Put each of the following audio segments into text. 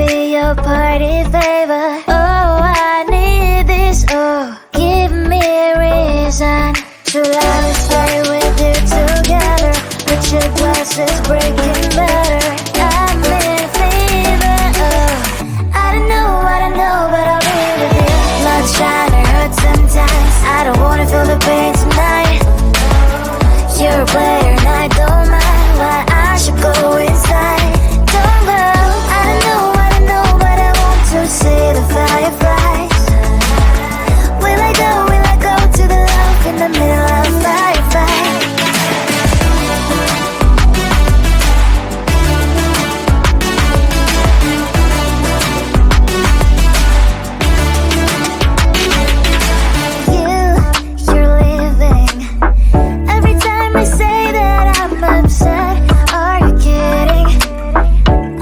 be your party favor? Oh, I need this. Oh, give me a reason to love and stay with you together. Put your glasses breaking better. I'm in fever. Oh, I don't know, but I'll be with you. Blood shine, it hurts sometimes. I don't wanna feel the pain tonight. You're a player and I don't mind why I should go inside. Don't go. I don't know, but I want to see the fireflies. Will I go to the love in the middle of fireflies? You're leaving. Every time I say that I'm upset, are you kidding?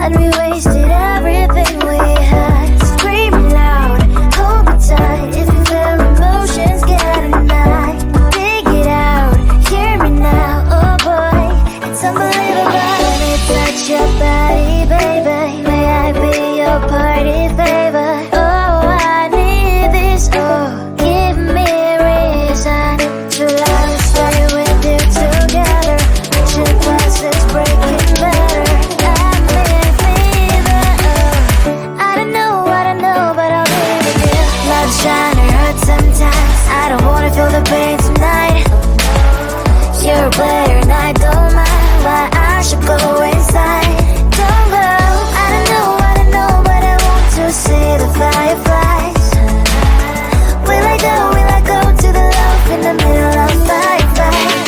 And we wasted everything we had. Screaming loud, hold me tight. If you feel emotions getting high, dig it out, hear me now. Oh boy, it's unbelievable. Let me touch your body, baby. May I be your party favor? Oh, I need this. Oh, give me a reason to love and stay with you together. Put your glasses breaking better. I'm in fever. Oh, I don't know, but I'll be with you. Love shine, it hurts sometimes. I don't wanna feel the pain tonight. You're a player and I don't mind why I should go inside. Don't go. I don't know, but I want to see the fireflies. Will I go to the love in the middle of fireflies?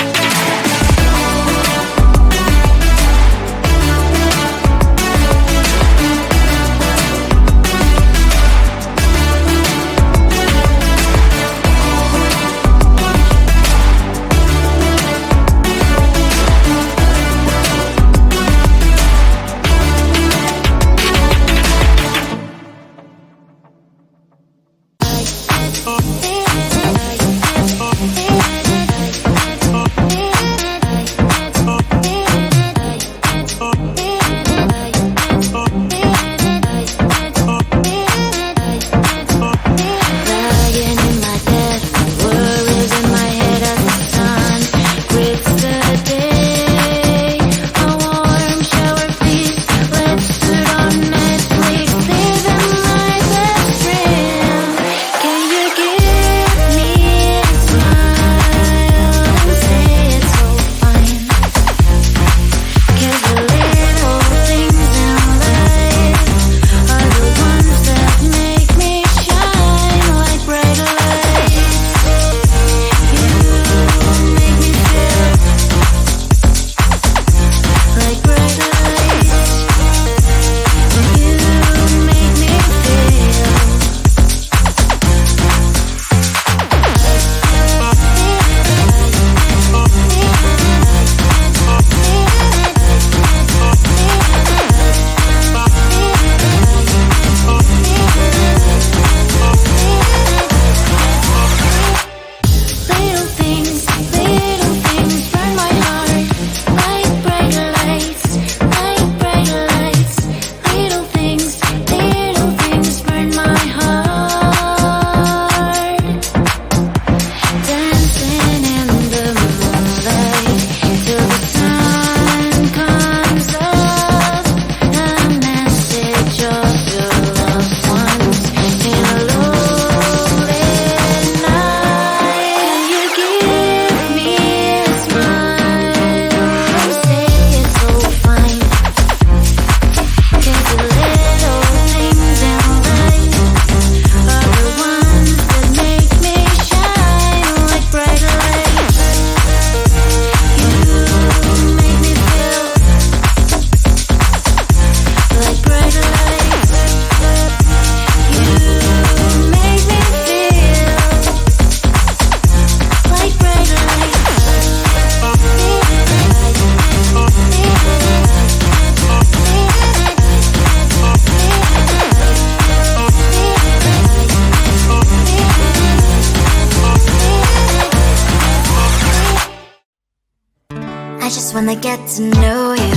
just wanna get to know you.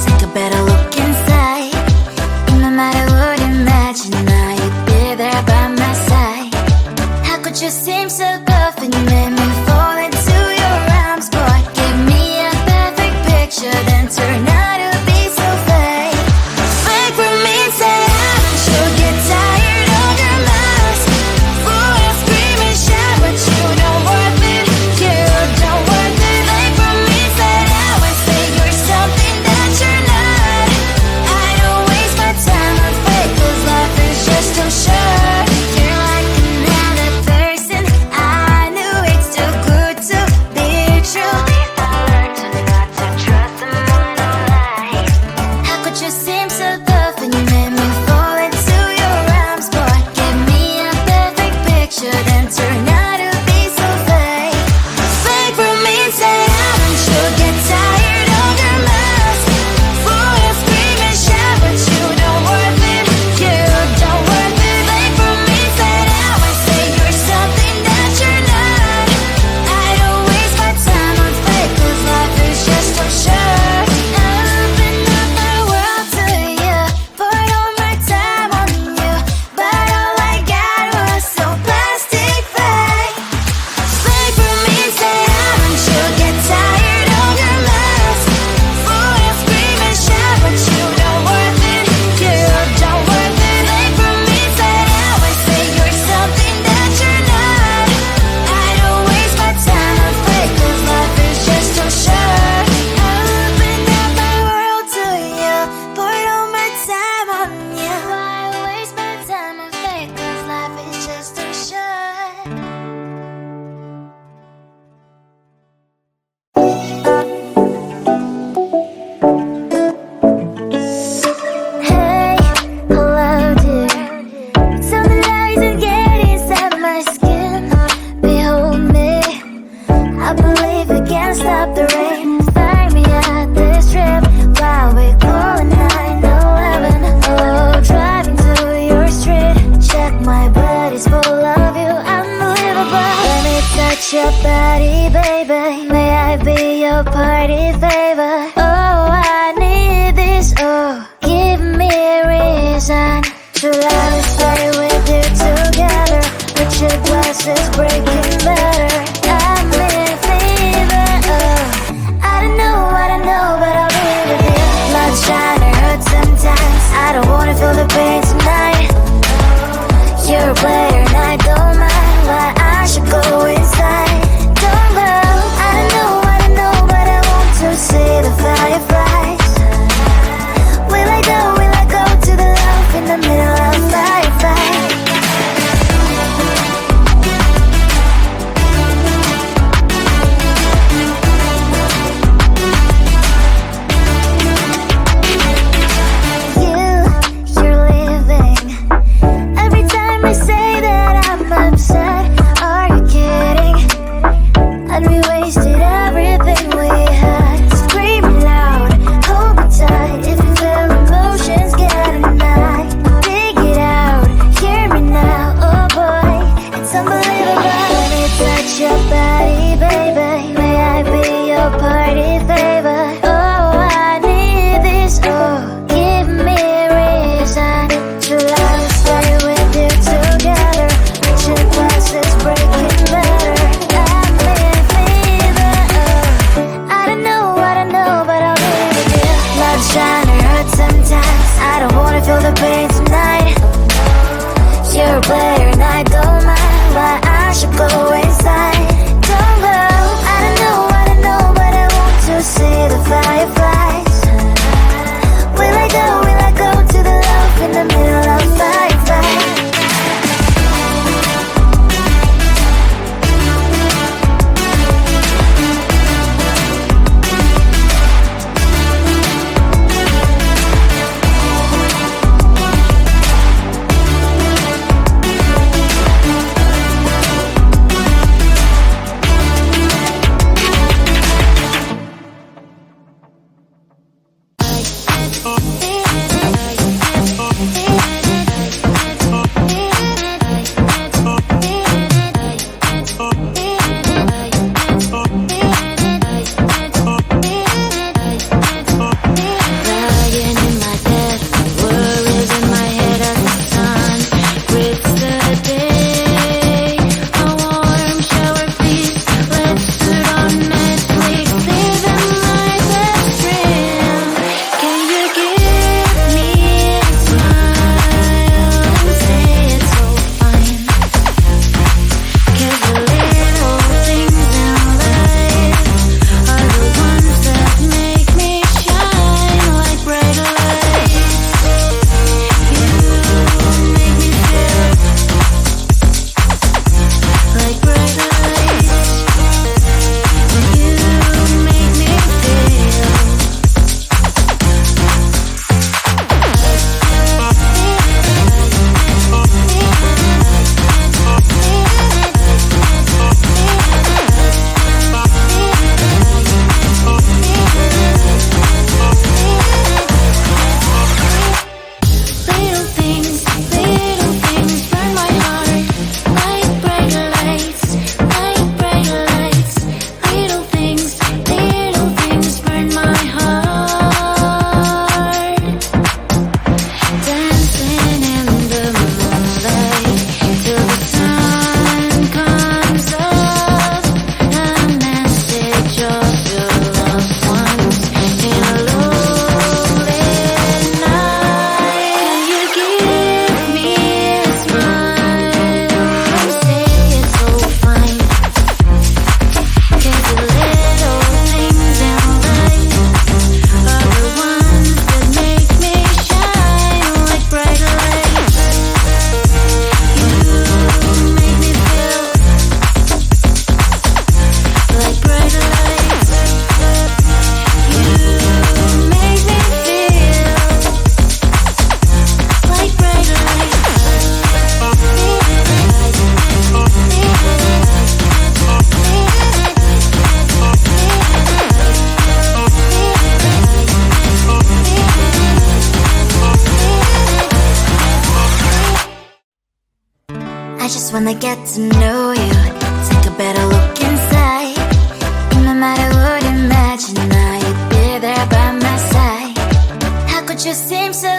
Take a better look inside. No matter what there by my side. How could you seem so good when you made me fall into your arms, boy? Give me a perfect picture, then turn out to be so fake. Fake for me, say haven't you get tired of your lies? Fool and scream and shout, but you don't worth it. You don't worth it. Fake for me, say I would say you're something that you're not. I don't waste my time on fake, 'cause life is just too short. You're like another person. I knew it's too good to be true. I learned to not to trust someone who lies. How could you seem so tough when you made me fall into your arms, boy? Give me a perfect picture, then turn out to be so fake. Fake for me, say haven't you get tired of your lies? Fool and scream and shout, but you don't worth it. You don't worth it. Fake for me, say I would say you're something that you're not. I don't waste my time on fake, 'cause life is just too short. I opened up my world to you, poured all my time on you, but all I got was so plastic fake. Fake for me, say haven't you get tired of your lies? Fool and scream and shout, but you don't worth it. You don't worth it. Fake for me, say I would say you're something that you're not. I don't waste my time on fake, 'cause life is just too short. I opened up my world to you, poured all my time on you. Why waste my time on fake, 'cause life is just too short. Hey, hello dear. Tell me lies and get inside my skin. Behold me, I believe we can stop the rain. Find me at this trip while we calling 911. Oh, driving to your street. Check my body's full of you, unbelievable. Let me touch your body, baby. May I be your party favor? Oh, I need this. Oh, give me a reason to let us stay with you together. But your glass is breaking better. I'm in fever. Oh, I don't know, but I'll be with you. Love's trying to hurt sometimes. I don't wanna feel the pain tonight. You're a player and I don't mind. Why I should go inside. Don't go. I don't know, but I want to see the fireflies. Will I go to the love in the middle of firefight? just wanna get to know you, take a better look inside. No matter what, imagine now you'd be there by my side. How could you seem so